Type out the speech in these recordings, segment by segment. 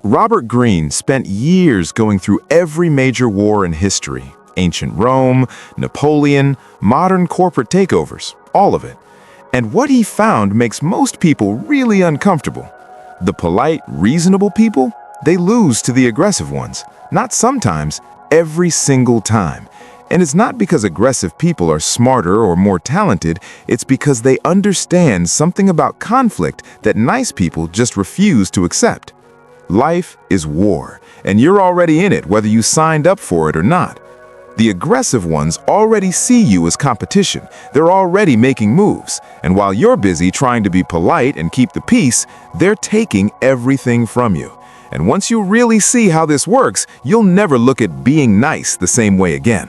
Robert Greene spent years going through every major war in history. Ancient Rome, Napoleon, modern corporate takeovers, all of it. And what he found makes most people really uncomfortable. The polite, reasonable people, they lose to the aggressive ones. Not sometimes, every single time. And it's not because aggressive people are smarter or more talented, it's because they understand something about conflict that nice people just refuse to accept. Life is war, and you're already in it whether you signed up for it or not. The aggressive ones already see you as competition. They're already making moves. And while you're busy trying to be polite and keep the peace, they're taking everything from you. And once you really see how this works, you'll never look at being nice the same way again.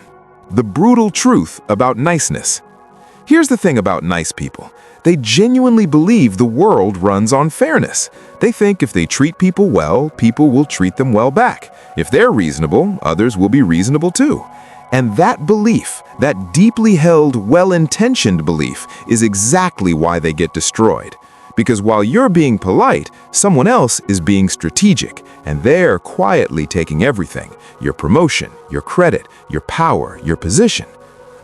The brutal truth about niceness. Here's the thing about nice people. They genuinely believe the world runs on fairness. They think if they treat people well, people will treat them well back. If they're reasonable, others will be reasonable too. And that belief, that deeply held, well-intentioned belief, is exactly why they get destroyed. Because while you're being polite, someone else is being strategic, and they're quietly taking everything: your promotion, your credit, your power, your position.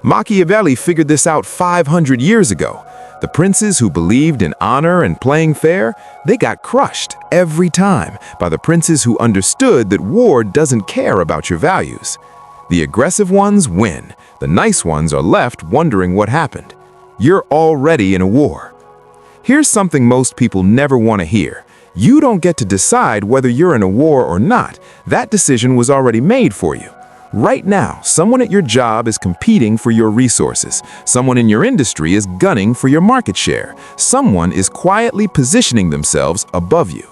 Machiavelli figured this out 500 years ago. The princes who believed in honor and playing fair, they got crushed every time by the princes who understood that war doesn't care about your values. The aggressive ones win. The nice ones are left wondering what happened. You're already in a war. Here's something most people never want to hear. You don't get to decide whether you're in a war or not. That decision was already made for you. Right now, someone at your job is competing for your resources. Someone in your industry is gunning for your market share. Someone is quietly positioning themselves above you.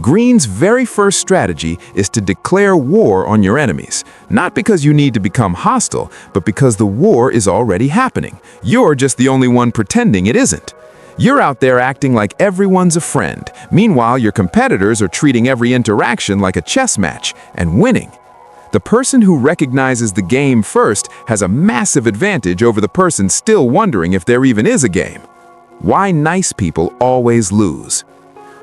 Greene's very first strategy is to declare war on your enemies. Not because you need to become hostile, but because the war is already happening. You're just the only one pretending it isn't. You're out there acting like everyone's a friend. Meanwhile, your competitors are treating every interaction like a chess match and winning. The person who recognizes the game first has a massive advantage over the person still wondering if there even is a game. Why nice people always lose.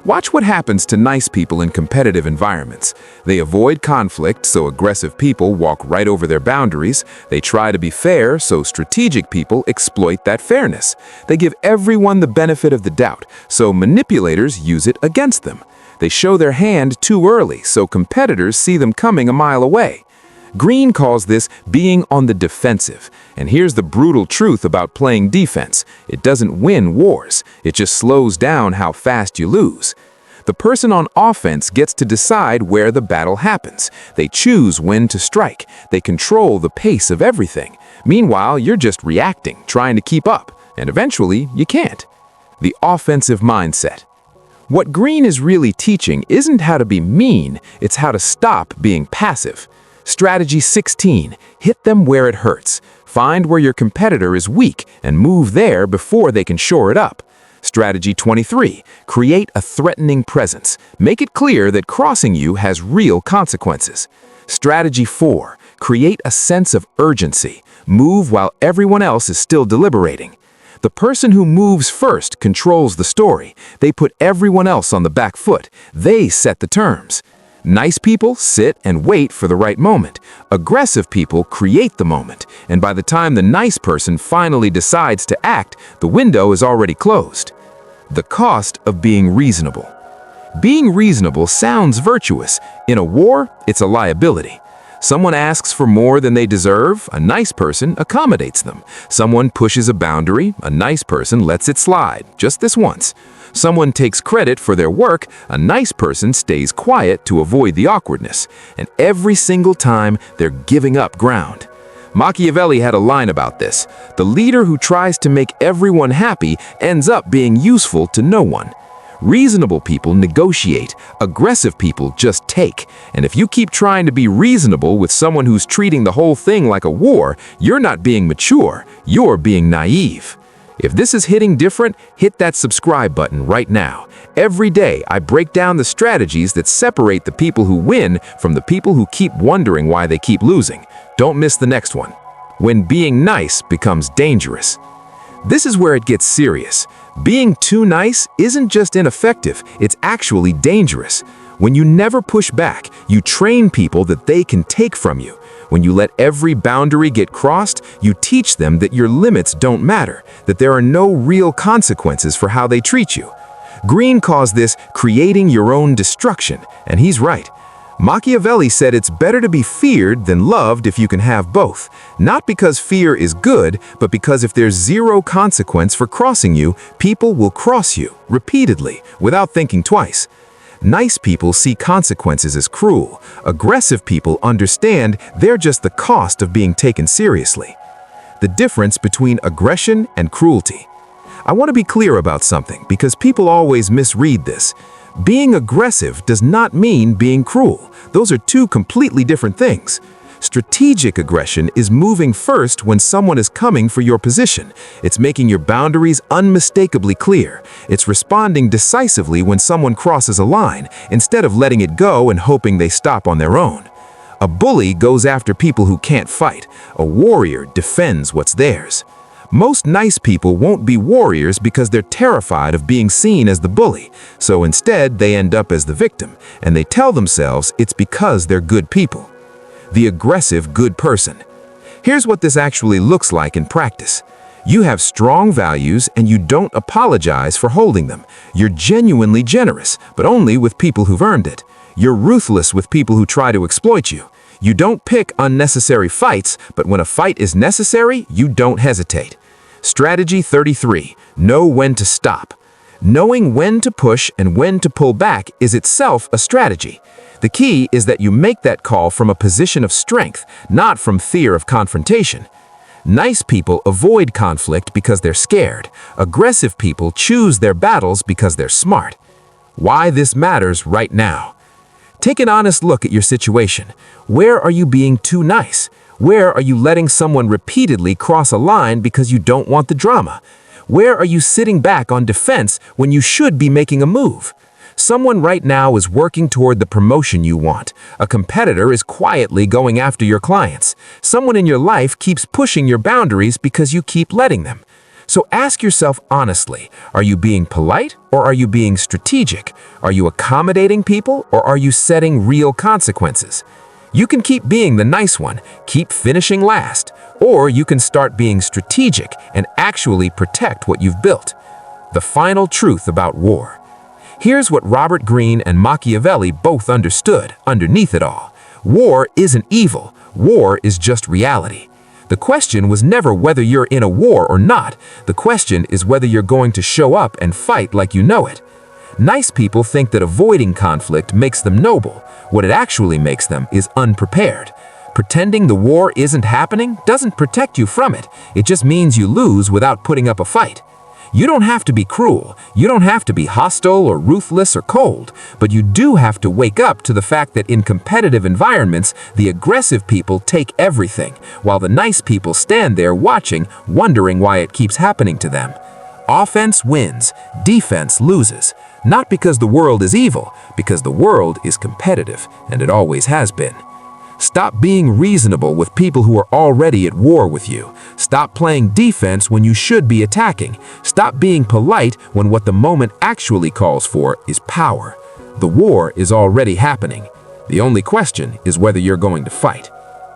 Watch what happens to nice people in competitive environments. They avoid conflict, so aggressive people walk right over their boundaries. They try to be fair, so strategic people exploit that fairness. They give everyone the benefit of the doubt, so manipulators use it against them. They show their hand too early, so competitors see them coming a mile away. Greene calls this being on the defensive. And here's the brutal truth about playing defense. It doesn't win wars. It just slows down how fast you lose. The person on offense gets to decide where the battle happens. They choose when to strike. They control the pace of everything. Meanwhile, you're just reacting, trying to keep up. And eventually, you can't. The offensive mindset. What Greene is really teaching isn't how to be mean, it's how to stop being passive. Strategy 16, hit them where it hurts. Find where your competitor is weak and move there before they can shore it up. Strategy 23, create a threatening presence. Make it clear that crossing you has real consequences. Strategy 4, create a sense of urgency. Move while everyone else is still deliberating. The person who moves first controls the story. They put everyone else on the back foot. They set the terms. Nice people sit and wait for the right moment. Aggressive people create the moment. And by the time the nice person finally decides to act, the window is already closed. The cost of being reasonable. Being reasonable sounds virtuous. In a war, it's a liability. Someone asks for more than they deserve, a nice person accommodates them. Someone pushes a boundary, a nice person lets it slide, just this once. Someone takes credit for their work, a nice person stays quiet to avoid the awkwardness. And every single time, they're giving up ground. Machiavelli had a line about this. The leader who tries to make everyone happy ends up being useful to no one. Reasonable people negotiate, aggressive people just take. And if you keep trying to be reasonable with someone who's treating the whole thing like a war, you're not being mature, you're being naive. If this is hitting different, hit that subscribe button right now. Every day, I break down the strategies that separate the people who win from the people who keep wondering why they keep losing. Don't miss the next one. When being nice becomes dangerous. This is where it gets serious. Being too nice isn't just ineffective, it's actually dangerous. When you never push back, you train people that they can take from you. When you let every boundary get crossed, you teach them that your limits don't matter, that there are no real consequences for how they treat you. Greene calls this creating your own destruction, and he's right. Machiavelli said it's better to be feared than loved if you can have both. Not because fear is good, but because if there's zero consequence for crossing you, people will cross you, repeatedly, without thinking twice. Nice people see consequences as cruel. Aggressive people understand they're just the cost of being taken seriously. The difference between aggression and cruelty. I want to be clear about something because people always misread this. Being aggressive does not mean being cruel. Those are two completely different things. Strategic aggression is moving first when someone is coming for your position. It's making your boundaries unmistakably clear. It's responding decisively when someone crosses a line, instead of letting it go and hoping they stop on their own. A bully goes after people who can't fight. A warrior defends what's theirs. Most nice people won't be warriors because they're terrified of being seen as the bully, so instead they end up as the victim, and they tell themselves it's because they're good people. The aggressive good person. Here's what this actually looks like in practice. You have strong values and you don't apologize for holding them. You're genuinely generous, but only with people who've earned it. You're ruthless with people who try to exploit you. You don't pick unnecessary fights, but when a fight is necessary, you don't hesitate. Strategy 33. Know when to stop. Knowing when to push and when to pull back is itself a strategy. The key is that you make that call from a position of strength, not from fear of confrontation. Nice people avoid conflict because they're scared. Aggressive people choose their battles because they're smart. Why this matters right now. Take an honest look at your situation. Where are you being too nice? Where are you letting someone repeatedly cross a line because you don't want the drama? Where are you sitting back on defense when you should be making a move? Someone right now is working toward the promotion you want. A competitor is quietly going after your clients. Someone in your life keeps pushing your boundaries because you keep letting them. So ask yourself honestly, are you being polite or are you being strategic? Are you accommodating people or are you setting real consequences? You can keep being the nice one, keep finishing last, or you can start being strategic and actually protect what you've built. The final truth about war. Here's what Robert Greene and Machiavelli both understood underneath it all. War isn't evil. War is just reality. The question was never whether you're in a war or not. The question is whether you're going to show up and fight like you know it. Nice people think that avoiding conflict makes them noble. What it actually makes them is unprepared. Pretending the war isn't happening doesn't protect you from it. It just means you lose without putting up a fight. You don't have to be cruel. You don't have to be hostile or ruthless or cold. But you do have to wake up to the fact that in competitive environments, the aggressive people take everything, while the nice people stand there watching, wondering why it keeps happening to them. Offense wins, defense loses. Not because the world is evil, because the world is competitive, and it always has been. Stop being reasonable with people who are already at war with you. Stop playing defense when you should be attacking. Stop being polite when what the moment actually calls for is power. The war is already happening. The only question is whether you're going to fight.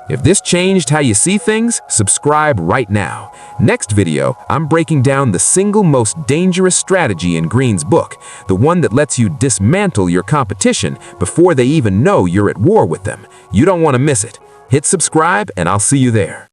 If this changed how you see things, subscribe right now. Next video, I'm breaking down the single most dangerous strategy in Greene's book, the one that lets you dismantle your competition before they even know you're at war with them. You don't want to miss it. Hit subscribe and I'll see you there.